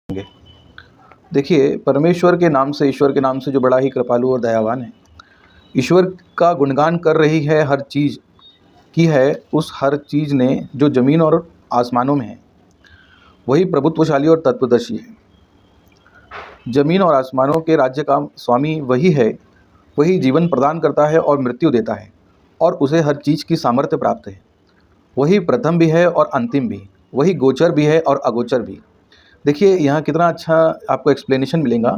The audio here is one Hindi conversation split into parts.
होंगे। देखिए, परमेश्वर के नाम से, ईश्वर के नाम से जो बड़ा ही कृपालु और दयावान है, ईश्वर का गुणगान कर रही है हर चीज़ की है, उस हर चीज़ ने जो ज़मीन और आसमानों में है, वही प्रभुत्वशाली और तत्वदर्शी है। ज़मीन और आसमानों के राज्य का स्वामी वही है, वही जीवन प्रदान करता है और मृत्यु देता है, और उसे हर चीज़ की सामर्थ्य प्राप्त है। वही प्रथम भी है और अंतिम भी, वही गोचर भी है और अगोचर भी। देखिए, यहाँ कितना अच्छा आपको एक्सप्लेनेशन मिलेगा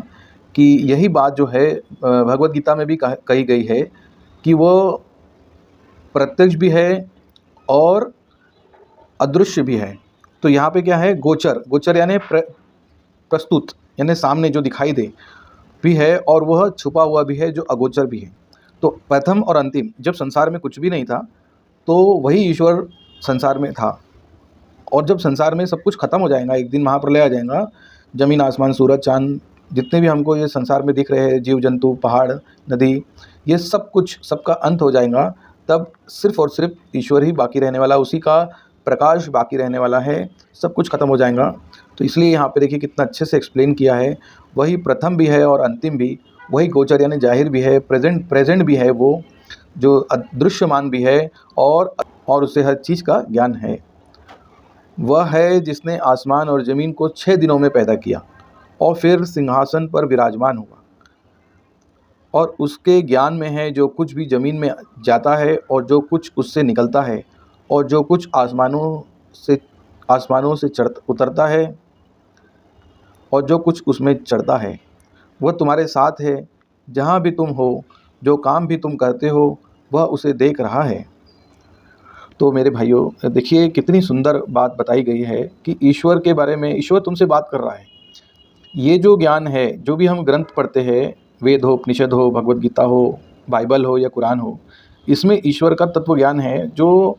कि यही बात जो है भगवद गीता में भी कही गई है कि वो प्रत्यक्ष भी है और अदृश्य भी है। तो यहाँ पे क्या है, गोचर, गोचर यानी प्रस्तुत, यानी सामने जो दिखाई दे भी है, और वह छुपा हुआ भी है जो अगोचर भी है। तो प्रथम और अंतिम, जब संसार में कुछ भी नहीं था तो वही ईश्वर संसार में था, और जब संसार में सब कुछ खत्म हो जाएगा, एक दिन महाप्रलय आ जाएगा, ज़मीन आसमान सूरज चांद जितने भी हमको ये संसार में दिख रहे हैं, जीव जंतु पहाड़ नदी, ये सब कुछ, सबका अंत हो जाएगा, तब सिर्फ़ और सिर्फ ईश्वर ही बाकी रहने वाला, उसी का प्रकाश बाकी रहने वाला है, सब कुछ खत्म हो जाएगा। तो इसलिए यहाँ पे देखिए कितना अच्छे से एक्सप्लेन किया है, वही प्रथम भी है और अंतिम भी, वही गोचर यानी जाहिर भी है, प्रेजेंट भी है, वो जो अदृश्यमान भी है, और उसे हर चीज़ का ज्ञान है। वह है जिसने आसमान और ज़मीन को 6 दिनों में पैदा किया और फिर सिंहासन पर विराजमान हुआ, और उसके ज्ञान में है जो कुछ भी ज़मीन में जाता है और जो कुछ उससे निकलता है, और जो कुछ आसमानों से उतरता है, और जो कुछ उसमें चढ़ता है। वह तुम्हारे साथ है जहाँ भी तुम हो, जो काम भी तुम करते हो वह उसे देख रहा है। तो मेरे भाइयों, देखिए कितनी सुंदर बात बताई गई है कि ईश्वर के बारे में, ईश्वर तुमसे बात कर रहा है। ये जो ज्ञान है, जो भी हम ग्रंथ पढ़ते हैं, वेद हो, उपनिषद हो, भगवद गीता हो, बाइबल हो या कुरान हो, इसमें ईश्वर का तत्व ज्ञान है जो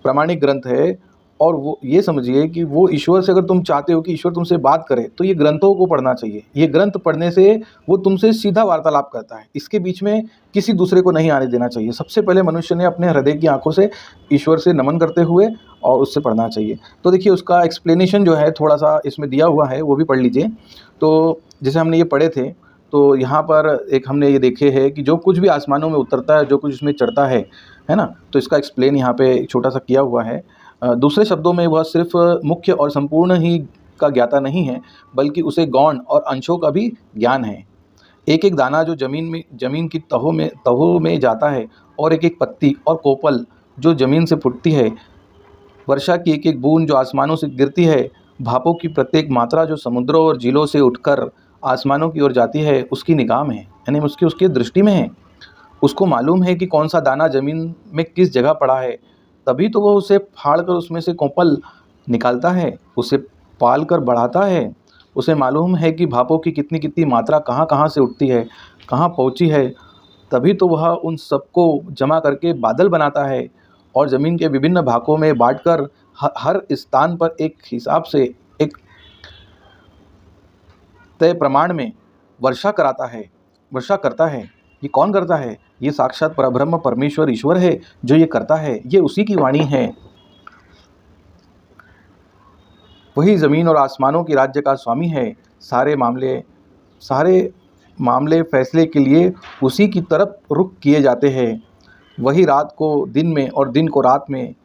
प्रामाणिक ग्रंथ है। और वो ये समझिए कि वो ईश्वर से, अगर तुम चाहते हो कि ईश्वर तुमसे बात करे, तो ये ग्रंथों को पढ़ना चाहिए। ये ग्रंथ पढ़ने से वो तुमसे सीधा वार्तालाप करता है, इसके बीच में किसी दूसरे को नहीं आने देना चाहिए। सबसे पहले मनुष्य ने अपने हृदय की आंखों से ईश्वर से नमन करते हुए और उससे पढ़ना चाहिए। तो देखिए, उसका एक्सप्लेनेशन जो है थोड़ा सा इसमें दिया हुआ है, वो भी पढ़ लीजिए। तो जैसे हमने ये पढ़े थे, तो यहाँ पर एक हमने ये देखे है कि जो कुछ भी आसमानों में उतरता है, जो कुछ उसमें चढ़ता है ना, तो इसका एक्सप्लेन यहाँ पे एक छोटा सा किया हुआ है। दूसरे शब्दों में वह सिर्फ मुख्य और संपूर्ण ही का ज्ञाता नहीं है, बल्कि उसे गौण और अंशों का भी ज्ञान है। एक एक दाना जो ज़मीन की तहों में जाता है, और एक एक पत्ती और कोपल जो ज़मीन से फूटती है, वर्षा की एक एक बूंद जो आसमानों से गिरती है, भापों की प्रत्येक मात्रा जो समुद्रों और झीलों से उठकर आसमानों की ओर जाती है, उसकी निगाह में है, यानी उसकी दृष्टि में है। उसको मालूम है कि कौन सा दाना ज़मीन में किस जगह पड़ा है, तभी तो वह उसे फाड़ कर उसमें से कोपल निकालता है, उसे पाल कर बढ़ाता है। उसे मालूम है कि भापों की कितनी कितनी मात्रा कहाँ कहाँ से उठती है, कहाँ पहुँची है, तभी तो वह उन सबको जमा करके बादल बनाता है, और ज़मीन के विभिन्न भागों में बांटकर हर स्थान पर एक हिसाब से, एक तय प्रमाण में वर्षा करता है। ये कौन करता है? ये साक्षात परब्रह्म परमेश्वर ईश्वर है जो ये करता है, ये उसी की वाणी है। वही ज़मीन और आसमानों की राज्य का स्वामी है। सारे मामले फैसले के लिए उसी की तरफ रुख किए जाते हैं। वही रात को दिन में और दिन को रात में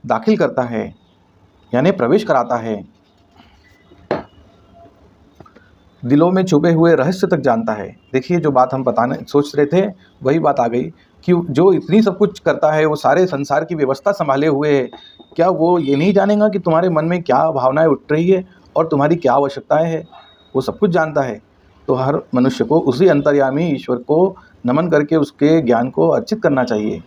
दाखिल करता है, यानी प्रवेश कराता है। दिलों में छुपे हुए रहस्य तक जानता है। देखिए, जो बात हम बताने सोच रहे थे, वही बात आ गई कि जो इतनी सब कुछ करता है, वो सारे संसार की व्यवस्था संभाले हुए है, क्या वो ये नहीं जानेगा कि तुम्हारे मन में क्या भावनाएं उठ रही है और तुम्हारी क्या आवश्यकताएं है? वो सब कुछ जानता है। तो हर मनुष्य को उसी अंतर्यामी ईश्वर को नमन करके उसके ज्ञान को अर्चित करना चाहिए।